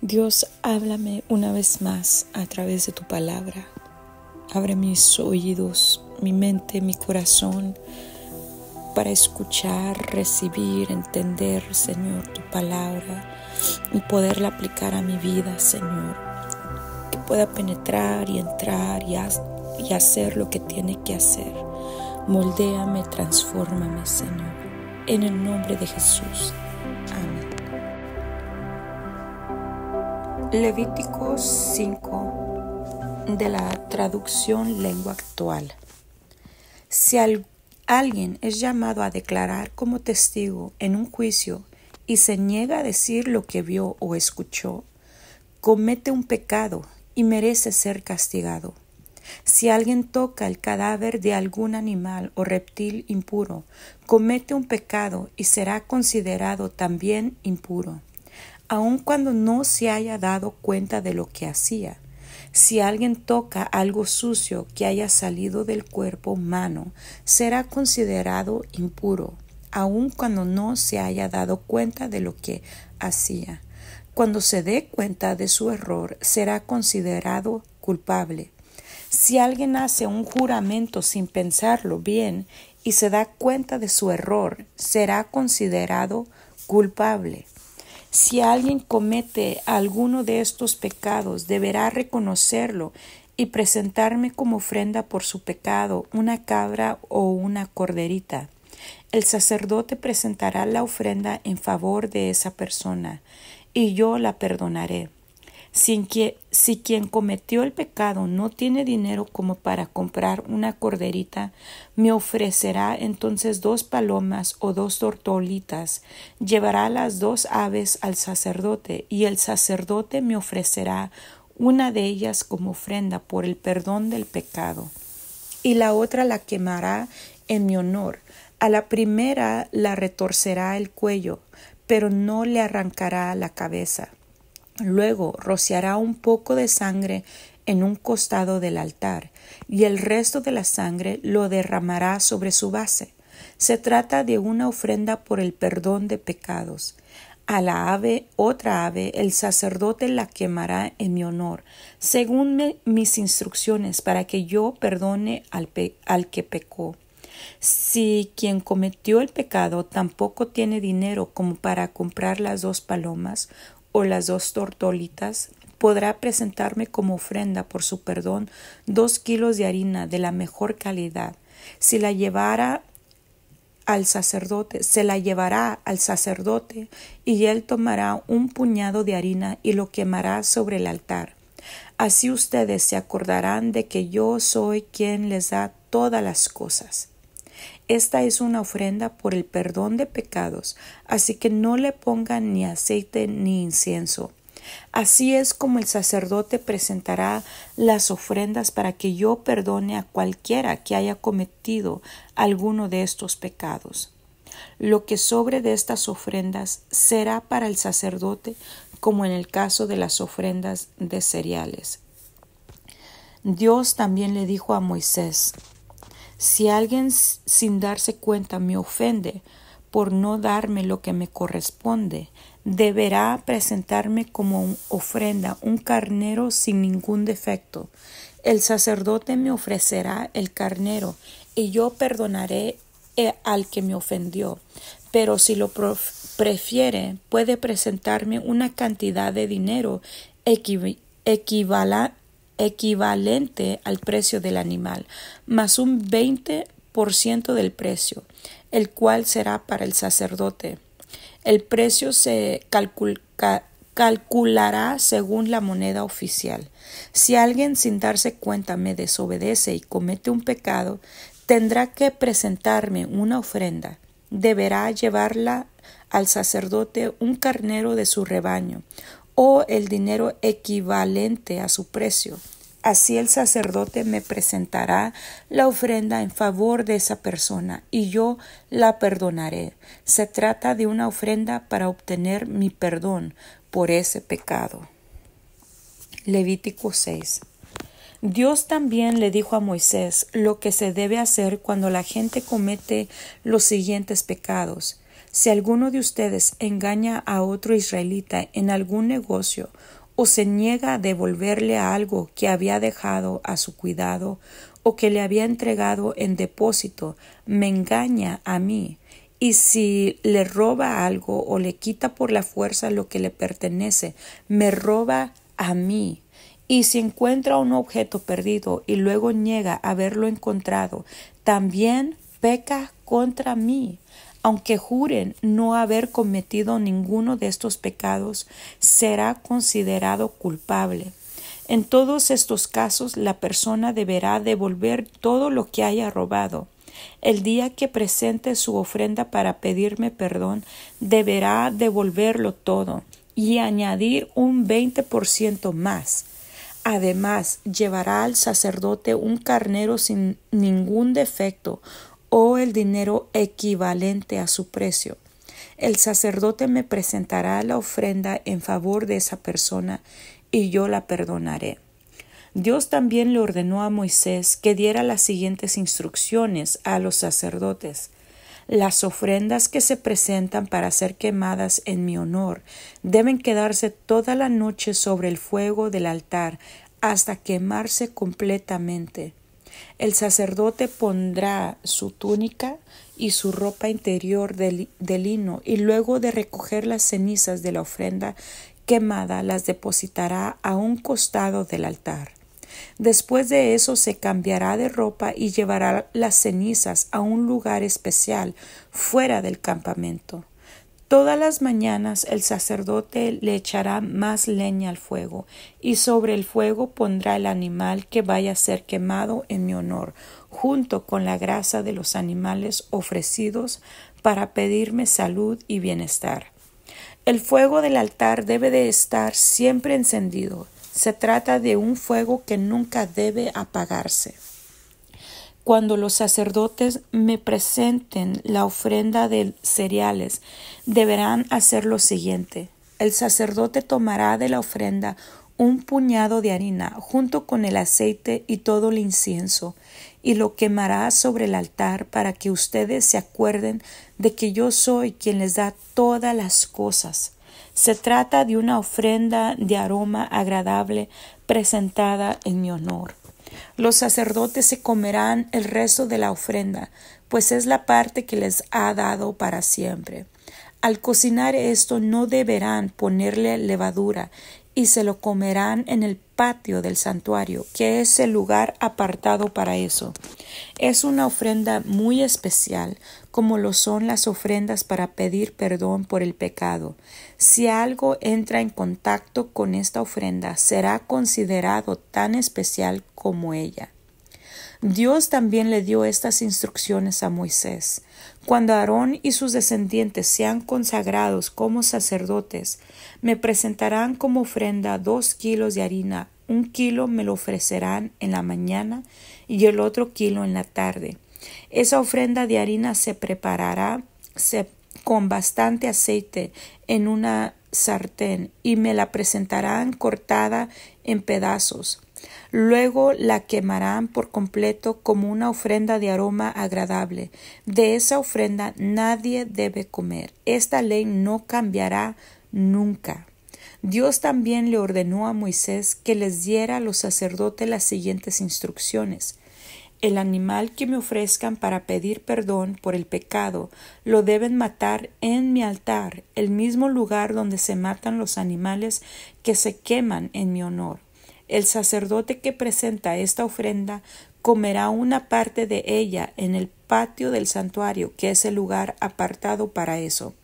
Dios, háblame una vez más a través de tu palabra. Abre mis oídos, mi mente, mi corazón para escuchar, recibir, entender, Señor, tu palabra y poderla aplicar a mi vida, Señor. Que pueda penetrar y entrar y hacer lo que tiene que hacer. Moldéame, transfórmame, Señor. En el nombre de Jesús. Amén. Levíticos 5 de la traducción lengua actual. Si alguien es llamado a declarar como testigo en un juicio y se niega a decir lo que vio o escuchó, comete un pecado y merece ser castigado. Si alguien toca el cadáver de algún animal o reptil impuro, comete un pecado y será considerado también impuro, aun cuando no se haya dado cuenta de lo que hacía. Si alguien toca algo sucio que haya salido del cuerpo humano, será considerado impuro, aun cuando no se haya dado cuenta de lo que hacía. Cuando se dé cuenta de su error, será considerado culpable. Si alguien hace un juramento sin pensarlo bien y se da cuenta de su error, será considerado culpable. Si alguien comete alguno de estos pecados, deberá reconocerlo y presentarme como ofrenda por su pecado una cabra o una corderita. El sacerdote presentará la ofrenda en favor de esa persona, y yo la perdonaré. Si quien cometió el pecado no tiene dinero como para comprar una corderita, me ofrecerá entonces 2 palomas o 2 tortolitas. Llevará las 2 aves al sacerdote, y el sacerdote me ofrecerá una de ellas como ofrenda por el perdón del pecado, y la otra la quemará en mi honor. A la primera la retorcerá el cuello, pero no le arrancará la cabeza. Luego rociará un poco de sangre en un costado del altar, y el resto de la sangre lo derramará sobre su base. Se trata de una ofrenda por el perdón de pecados. A la otra ave, el sacerdote la quemará en mi honor, según mis instrucciones, para que yo perdone al que pecó. Si quien cometió el pecado tampoco tiene dinero como para comprar las 2 palomas o las 2 tortolitas, podrá presentarme como ofrenda por su perdón 2 kilos de harina de la mejor calidad. Se la llevará al sacerdote, y él tomará un puñado de harina y lo quemará sobre el altar. Así ustedes se acordarán de que yo soy quien les da todas las cosas. Esta es una ofrenda por el perdón de pecados, así que no le pongan ni aceite ni incienso. Así es como el sacerdote presentará las ofrendas para que yo perdone a cualquiera que haya cometido alguno de estos pecados. Lo que sobre de estas ofrendas será para el sacerdote, como en el caso de las ofrendas de cereales. Dios también le dijo a Moisés: si alguien sin darse cuenta me ofende por no darme lo que me corresponde, deberá presentarme como ofrenda un carnero sin ningún defecto. El sacerdote me ofrecerá el carnero y yo perdonaré al que me ofendió. Pero si lo prefiere, puede presentarme una cantidad de dinero equivalente al precio del animal, más un 20% del precio, el cual será para el sacerdote. El precio se calculará según la moneda oficial. Si alguien sin darse cuenta me desobedece y comete un pecado, tendrá que presentarme una ofrenda. Deberá llevarla al sacerdote un carnero de su rebaño, o el dinero equivalente a su precio. Así el sacerdote me presentará la ofrenda en favor de esa persona y yo la perdonaré. Se trata de una ofrenda para obtener mi perdón por ese pecado. Levítico 6. Dios también le dijo a Moisés lo que se debe hacer cuando la gente comete los siguientes pecados. Si alguno de ustedes engaña a otro israelita en algún negocio o se niega a devolverle algo que había dejado a su cuidado o que le había entregado en depósito, me engaña a mí. Y si le roba algo o le quita por la fuerza lo que le pertenece, me roba a mí. Y si encuentra un objeto perdido y luego niega haberlo encontrado, también peca contra mí. Aunque juren no haber cometido ninguno de estos pecados, será considerado culpable. En todos estos casos, la persona deberá devolver todo lo que haya robado. El día que presente su ofrenda para pedirme perdón, deberá devolverlo todo y añadir un 20% más. Además, llevará al sacerdote un carnero sin ningún defecto o el dinero equivalente a su precio. El sacerdote me presentará la ofrenda en favor de esa persona y yo la perdonaré. Dios también le ordenó a Moisés que diera las siguientes instrucciones a los sacerdotes. Las ofrendas que se presentan para ser quemadas en mi honor deben quedarse toda la noche sobre el fuego del altar hasta quemarse completamente. El sacerdote pondrá su túnica y su ropa interior de lino y luego de recoger las cenizas de la ofrenda quemada las depositará a un costado del altar. Después de eso se cambiará de ropa y llevará las cenizas a un lugar especial fuera del campamento. Todas las mañanas el sacerdote le echará más leña al fuego y sobre el fuego pondrá el animal que vaya a ser quemado en mi honor, junto con la grasa de los animales ofrecidos para pedirme salud y bienestar. El fuego del altar debe de estar siempre encendido. Se trata de un fuego que nunca debe apagarse. Cuando los sacerdotes me presenten la ofrenda de cereales, deberán hacer lo siguiente. El sacerdote tomará de la ofrenda un puñado de harina junto con el aceite y todo el incienso, y lo quemará sobre el altar para que ustedes se acuerden de que yo soy quien les da todas las cosas. Se trata de una ofrenda de aroma agradable presentada en mi honor. Los sacerdotes se comerán el resto de la ofrenda, pues es la parte que les ha dado para siempre. Al cocinar esto no deberán ponerle levadura y se lo comerán en el patio del santuario, que es el lugar apartado para eso. Es una ofrenda muy especial, como lo son las ofrendas para pedir perdón por el pecado. Si algo entra en contacto con esta ofrenda, será considerado tan especial como ella. Dios también le dio estas instrucciones a Moisés. Cuando Aarón y sus descendientes sean consagrados como sacerdotes, me presentarán como ofrenda 2 kilos de harina. 1 kilo me lo ofrecerán en la mañana y el otro kilo en la tarde. Esa ofrenda de harina se preparará con bastante aceite en una sartén y me la presentarán cortada en pedazos. Luego la quemarán por completo como una ofrenda de aroma agradable. De esa ofrenda nadie debe comer. Esta ley no cambiará nunca. Dios también le ordenó a Moisés que les diera a los sacerdotes las siguientes instrucciones. El animal que me ofrezcan para pedir perdón por el pecado lo deben matar en mi altar, el mismo lugar donde se matan los animales que se queman en mi honor. El sacerdote que presenta esta ofrenda comerá una parte de ella en el patio del santuario, que es el lugar apartado para eso.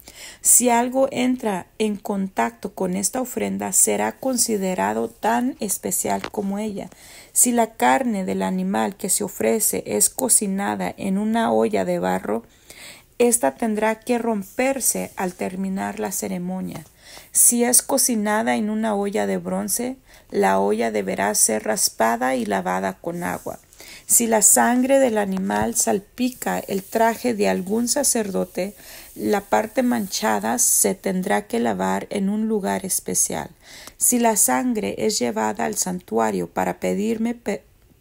Si algo entra en contacto con esta ofrenda, será considerado tan especial como ella. Si la carne del animal que se ofrece es cocinada en una olla de barro, ésta tendrá que romperse al terminar la ceremonia. Si es cocinada en una olla de bronce, la olla deberá ser raspada y lavada con agua. Si la sangre del animal salpica el traje de algún sacerdote, la parte manchada se tendrá que lavar en un lugar especial. Si la sangre es llevada al santuario para pedirme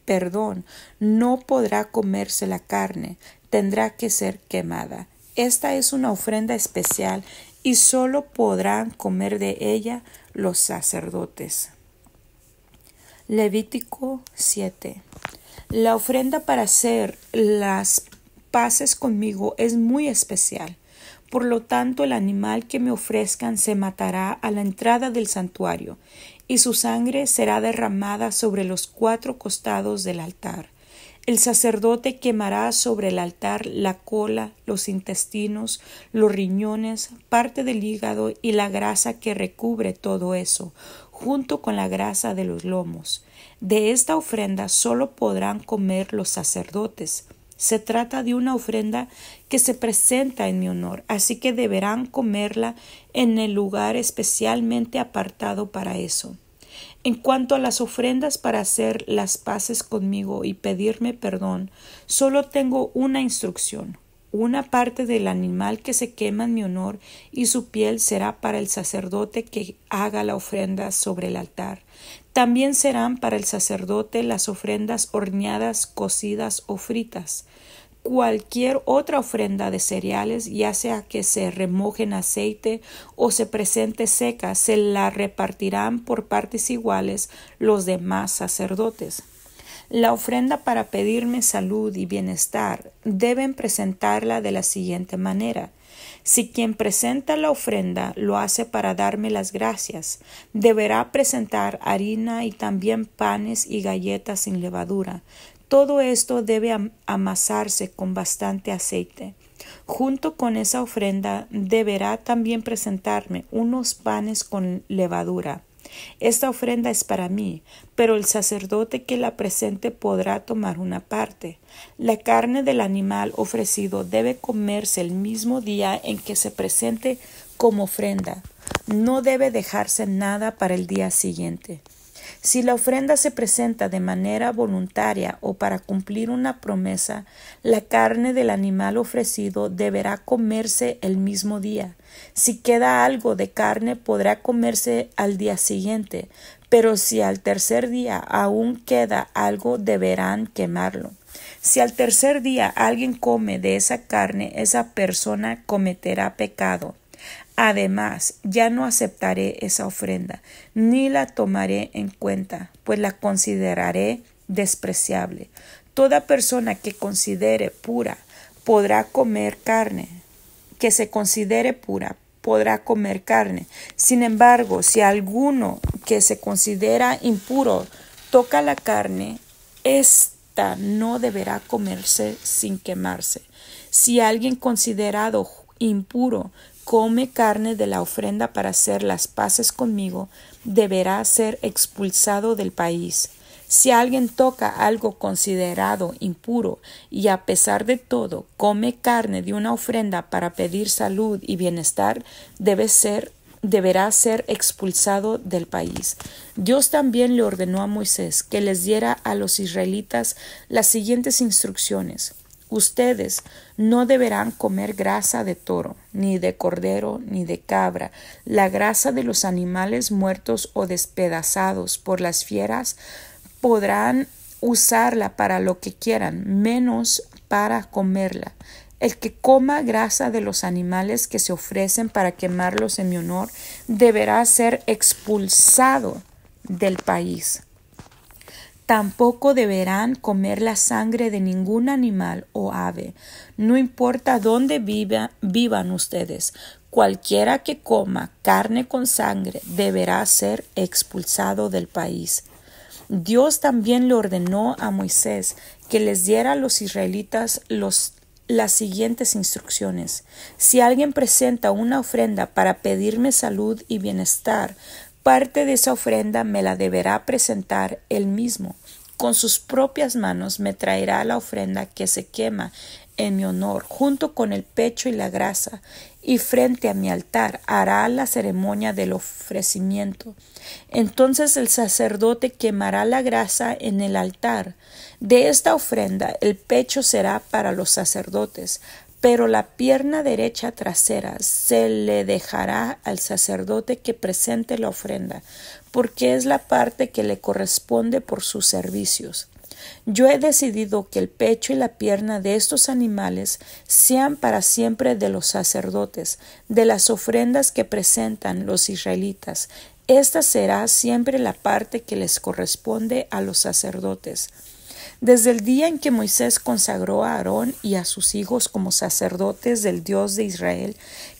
perdón, no podrá comerse la carne, tendrá que ser quemada. Esta es una ofrenda especial y solo podrán comer de ella los sacerdotes. Levítico 7. La ofrenda para hacer las paces conmigo es muy especial. Por lo tanto, el animal que me ofrezcan se matará a la entrada del santuario, y su sangre será derramada sobre los 4 costados del altar. El sacerdote quemará sobre el altar la cola, los intestinos, los riñones, parte del hígado y la grasa que recubre todo eso, junto con la grasa de los lomos. De esta ofrenda solo podrán comer los sacerdotes. Se trata de una ofrenda que se presenta en mi honor, así que deberán comerla en el lugar especialmente apartado para eso. En cuanto a las ofrendas para hacer las paces conmigo y pedirme perdón, solo tengo una instrucción. Una parte del animal que se quema en mi honor y su piel será para el sacerdote que haga la ofrenda sobre el altar. También serán para el sacerdote las ofrendas horneadas, cocidas o fritas. Cualquier otra ofrenda de cereales, ya sea que se remoje en aceite o se presente seca, se la repartirán por partes iguales los demás sacerdotes. La ofrenda para pedirme salud y bienestar deben presentarla de la siguiente manera. Si quien presenta la ofrenda lo hace para darme las gracias, deberá presentar harina y también panes y galletas sin levadura. Todo esto debe amasarse con bastante aceite. Junto con esa ofrenda deberá también presentarme unos panes con levadura. Esta ofrenda es para mí, pero el sacerdote que la presente podrá tomar una parte. La carne del animal ofrecido debe comerse el mismo día en que se presente como ofrenda. No debe dejarse nada para el día siguiente. Si la ofrenda se presenta de manera voluntaria o para cumplir una promesa, la carne del animal ofrecido deberá comerse el mismo día. Si queda algo de carne, podrá comerse al día siguiente, pero si al tercer día aún queda algo, deberán quemarlo. Si al tercer día alguien come de esa carne, esa persona cometerá pecado. Además, ya no aceptaré esa ofrenda, ni la tomaré en cuenta, pues la consideraré despreciable. Toda persona que considere pura podrá comer carne, que se considere pura podrá comer carne. Sin embargo, si alguno que se considera impuro toca la carne, ésta no deberá comerse sin quemarse. Si alguien considerado impuro come carne de la ofrenda para hacer las paces conmigo, deberá ser expulsado del país. Si alguien toca algo considerado impuro y a pesar de todo come carne de una ofrenda para pedir salud y bienestar, deberá ser expulsado del país. Dios también le ordenó a Moisés que les diera a los israelitas las siguientes instrucciones. Ustedes no deberán comer grasa de toro, ni de cordero, ni de cabra. La grasa de los animales muertos o despedazados por las fieras podrán usarla para lo que quieran, menos para comerla. El que coma grasa de los animales que se ofrecen para quemarlos en mi honor deberá ser expulsado del país. Tampoco deberán comer la sangre de ningún animal o ave, no importa dónde vivan ustedes. Cualquiera que coma carne con sangre deberá ser expulsado del país. Dios también le ordenó a Moisés que les diera a los israelitas las siguientes instrucciones. Si alguien presenta una ofrenda para pedirme salud y bienestar, parte de esa ofrenda me la deberá presentar él mismo. Con sus propias manos me traerá la ofrenda que se quema en mi honor, junto con el pecho y la grasa, y frente a mi altar hará la ceremonia del ofrecimiento. Entonces el sacerdote quemará la grasa en el altar. De esta ofrenda el pecho será para los sacerdotes, pero la pierna derecha trasera se le dejará al sacerdote que presente la ofrenda, porque es la parte que le corresponde por sus servicios. Yo he decidido que el pecho y la pierna de estos animales sean para siempre de los sacerdotes, de las ofrendas que presentan los israelitas. Esta será siempre la parte que les corresponde a los sacerdotes. Desde el día en que Moisés consagró a Aarón y a sus hijos como sacerdotes del Dios de Israel,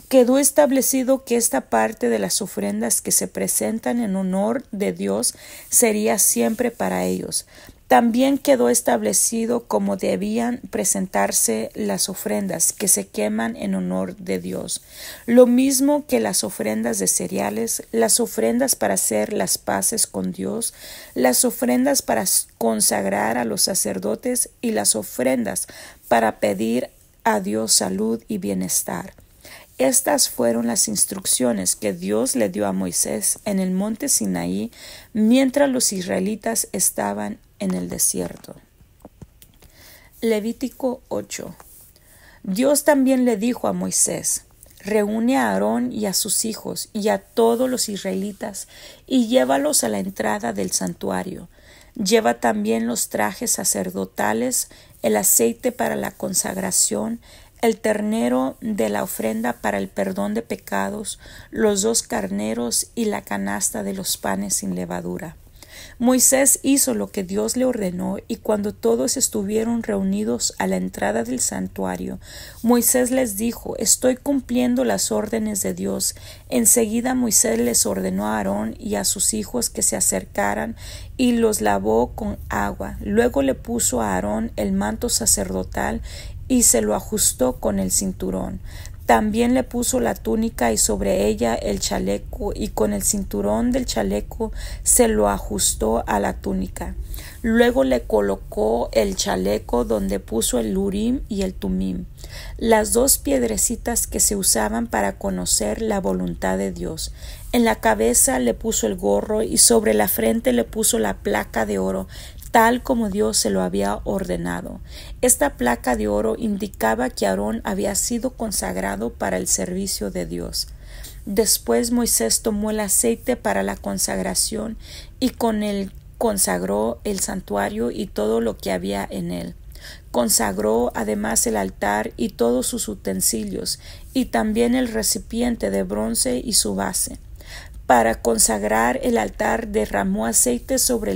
quedó establecido que esta parte de las ofrendas que se presentan en honor de Dios sería siempre para ellos. También quedó establecido cómo debían presentarse las ofrendas que se queman en honor de Dios. Lo mismo que las ofrendas de cereales, las ofrendas para hacer las paces con Dios, las ofrendas para consagrar a los sacerdotes y las ofrendas para pedir a Dios salud y bienestar. Estas fueron las instrucciones que Dios le dio a Moisés en el monte Sinaí mientras los israelitas estaban en el desierto. Levítico 8. Dios también le dijo a Moisés: reúne a Aarón y a sus hijos y a todos los israelitas y llévalos a la entrada del santuario. Lleva también los trajes sacerdotales, el aceite para la consagración, el ternero de la ofrenda para el perdón de pecados, los 2 carneros y la canasta de los panes sin levadura. Moisés hizo lo que Dios le ordenó, y cuando todos estuvieron reunidos a la entrada del santuario, Moisés les dijo: estoy cumpliendo las órdenes de Dios. Enseguida Moisés les ordenó a Aarón y a sus hijos que se acercaran y los lavó con agua. Luego le puso a Aarón el manto sacerdotal y se lo ajustó con el cinturón. También le puso la túnica y sobre ella el chaleco, y con el cinturón del chaleco se lo ajustó a la túnica. Luego le colocó el chaleco donde puso el Urim y el Tumim, las 2 piedrecitas que se usaban para conocer la voluntad de Dios. En la cabeza le puso el gorro y sobre la frente le puso la placa de oro, tal como Dios se lo había ordenado. Esta placa de oro indicaba que Aarón había sido consagrado para el servicio de Dios. Después Moisés tomó el aceite para la consagración y con él consagró el santuario y todo lo que había en él. Consagró además el altar y todos sus utensilios, y también el recipiente de bronce y su base. Para consagrar el altar derramó aceite sobre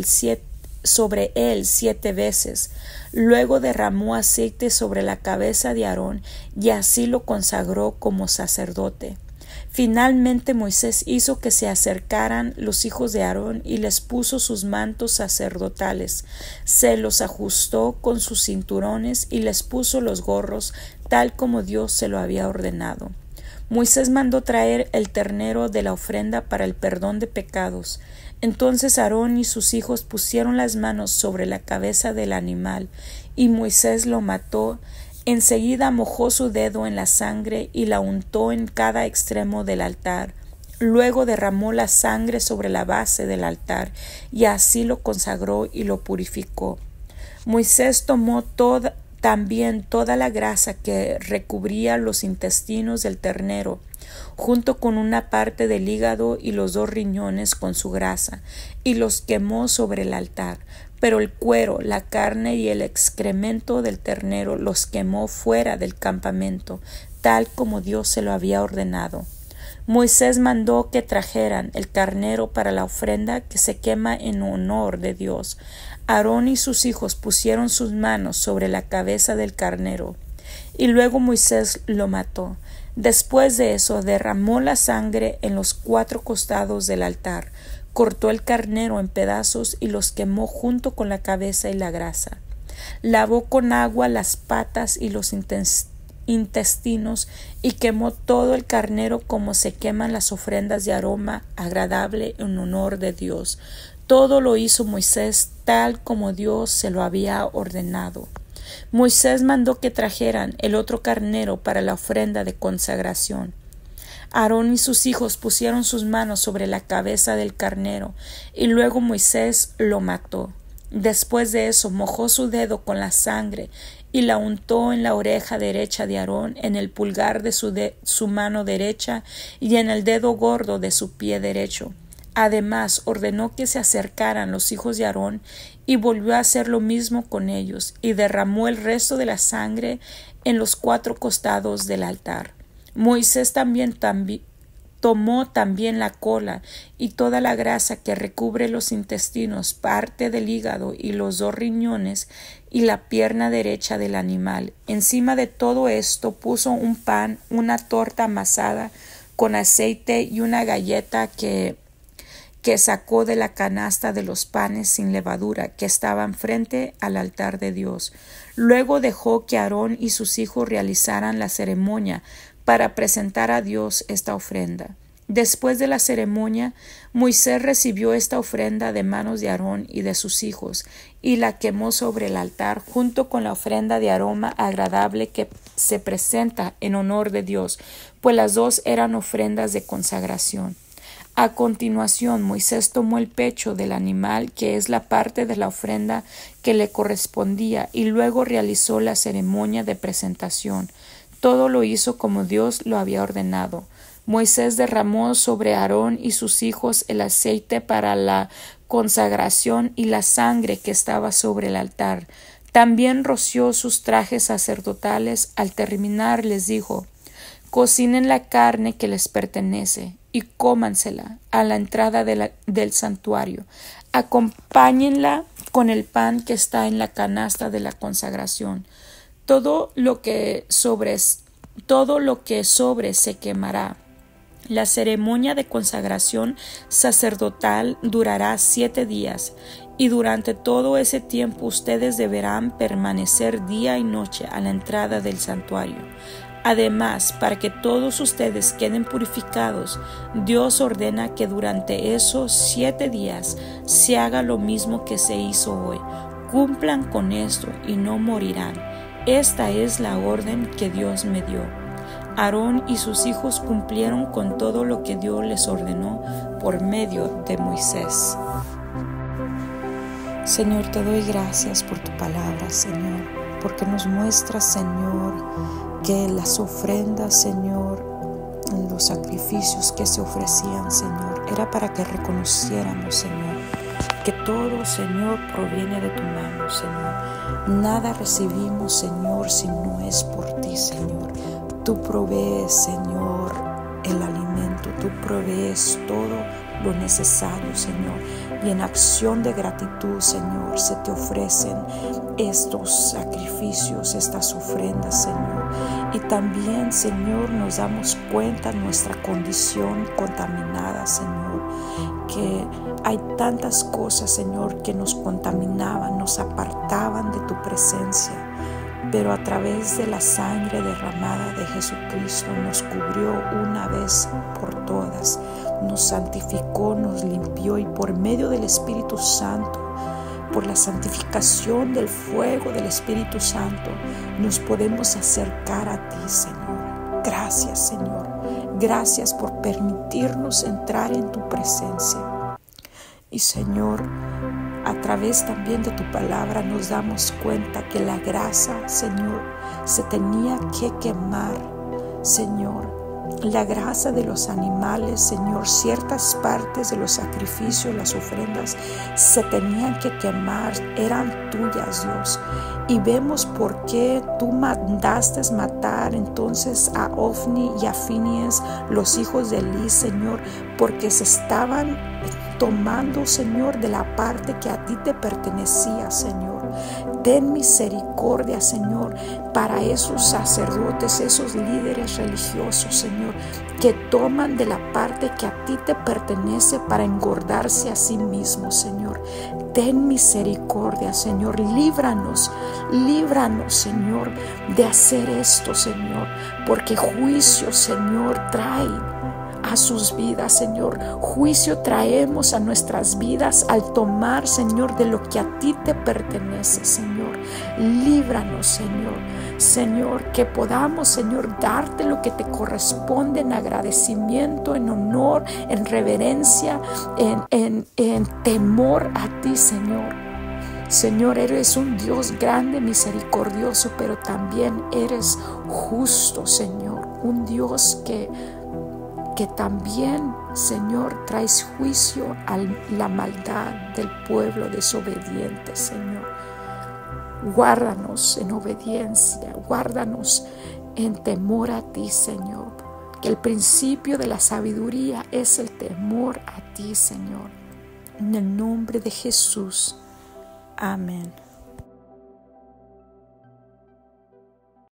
él 7 veces. Luego derramó aceite sobre la cabeza de Aarón y así lo consagró como sacerdote. Finalmente Moisés hizo que se acercaran los hijos de Aarón y les puso sus mantos sacerdotales, se los ajustó con sus cinturones y les puso los gorros, tal como Dios se lo había ordenado. Moisés mandó traer el ternero de la ofrenda para el perdón de pecados. Entonces Aarón y sus hijos pusieron las manos sobre la cabeza del animal, y Moisés lo mató. Enseguida mojó su dedo en la sangre y la untó en cada extremo del altar. Luego derramó la sangre sobre la base del altar, y así lo consagró y lo purificó. Moisés tomó también toda la grasa que recubría los intestinos del ternero, junto con una parte del hígado y los 2 riñones con su grasa, y los quemó sobre el altar. Pero el cuero, la carne y el excremento del ternero los quemó fuera del campamento, tal como Dios se lo había ordenado. Moisés mandó que trajeran el carnero para la ofrenda que se quema en honor de Dios. Aarón y sus hijos pusieron sus manos sobre la cabeza del carnero, y luego Moisés lo mató. Después de eso derramó la sangre en los 4 costados del altar, cortó el carnero en pedazos y los quemó junto con la cabeza y la grasa. Lavó con agua las patas y los intestinos y quemó todo el carnero como se queman las ofrendas de aroma agradable en honor de Dios. Todo lo hizo Moisés tal como Dios se lo había ordenado. Moisés mandó que trajeran el otro carnero para la ofrenda de consagración. Aarón y sus hijos pusieron sus manos sobre la cabeza del carnero, y luego Moisés lo mató. Después de eso mojó su dedo con la sangre y la untó en la oreja derecha de Aarón, en el pulgar de su mano derecha y en el dedo gordo de su pie derecho. Además, ordenó que se acercaran los hijos de Aarón y volvió a hacer lo mismo con ellos, y derramó el resto de la sangre en los 4 costados del altar. Moisés tomó también la cola y toda la grasa que recubre los intestinos, parte del hígado y los 2 riñones y la pierna derecha del animal. Encima de todo esto puso un pan, una torta amasada con aceite y una galleta que sacó de la canasta de los panes sin levadura que estaban frente al altar de Dios. Luego dejó que Aarón y sus hijos realizaran la ceremonia para presentar a Dios esta ofrenda. Después de la ceremonia, Moisés recibió esta ofrenda de manos de Aarón y de sus hijos, y la quemó sobre el altar junto con la ofrenda de aroma agradable que se presenta en honor de Dios, pues las 2 eran ofrendas de consagración. A continuación, Moisés tomó el pecho del animal, que es la parte de la ofrenda que le correspondía, y luego realizó la ceremonia de presentación. Todo lo hizo como Dios lo había ordenado. Moisés derramó sobre Aarón y sus hijos el aceite para la consagración y la sangre que estaba sobre el altar. También roció sus trajes sacerdotales. Al terminar les dijo: cocinen la carne que les pertenece y cómansela a la entrada del santuario. Acompáñenla con el pan que está en la canasta de la consagración. Todo lo que sobre se quemará. La ceremonia de consagración sacerdotal durará 7 días, y durante todo ese tiempo ustedes deberán permanecer día y noche a la entrada del santuario. Además, para que todos ustedes queden purificados, Dios ordena que durante esos 7 días se haga lo mismo que se hizo hoy. Cumplan con esto y no morirán. Esta es la orden que Dios me dio. Aarón y sus hijos cumplieron con todo lo que Dios les ordenó por medio de Moisés. Señor, te doy gracias por tu palabra, Señor, porque nos muestras, Señor, que las ofrendas, Señor, los sacrificios que se ofrecían, Señor, era para que reconociéramos, Señor, que todo, Señor, proviene de tu mano, Señor. Nada recibimos, Señor, si no es por ti, Señor. Tú provees, Señor, el alimento, tú provees todo lo necesario, Señor. Y en acción de gratitud, Señor, se te ofrecen estos sacrificios, estas ofrendas, Señor. Y también, Señor, nos damos cuenta de nuestra condición contaminada, Señor, que hay tantas cosas, Señor, que nos contaminaban, nos apartaban de tu presencia. Pero a través de la sangre derramada de Jesucristo nos cubrió una vez por todas, nos santificó, nos limpió, y por medio del Espíritu Santo, por la santificación del fuego del Espíritu Santo, nos podemos acercar a ti, Señor. Gracias, Señor. Gracias por permitirnos entrar en tu presencia. Y, Señor, a través también de tu palabra nos damos cuenta que la grasa, Señor, se tenía que quemar, Señor. La grasa de los animales, Señor, ciertas partes de los sacrificios, las ofrendas, se tenían que quemar, eran tuyas, Dios. Y vemos por qué tú mandaste matar entonces a Ofni y a Finees, los hijos de Elí, Señor, porque se estaban tomando, Señor, de la parte que a ti te pertenecía, Señor. Ten misericordia, Señor, para esos sacerdotes, esos líderes religiosos, Señor, que toman de la parte que a ti te pertenece para engordarse a sí mismos, Señor. Ten misericordia, Señor. Líbranos, Señor, de hacer esto, Señor, porque juicio, Señor, trae a sus vidas, Señor. Juicio traemos a nuestras vidas al tomar, Señor, de lo que a ti te pertenece, Señor. Líbranos, Señor. Señor, que podamos, Señor, darte lo que te corresponde en agradecimiento, en honor, en reverencia, en temor a ti, Señor. Señor, eres un Dios grande, misericordioso, pero también eres justo, Señor. Un Dios que que también, Señor, traes juicio a la maldad del pueblo desobediente, Señor. Guárdanos en obediencia, guárdanos en temor a ti, Señor. Que el principio de la sabiduría es el temor a ti, Señor. En el nombre de Jesús. Amén.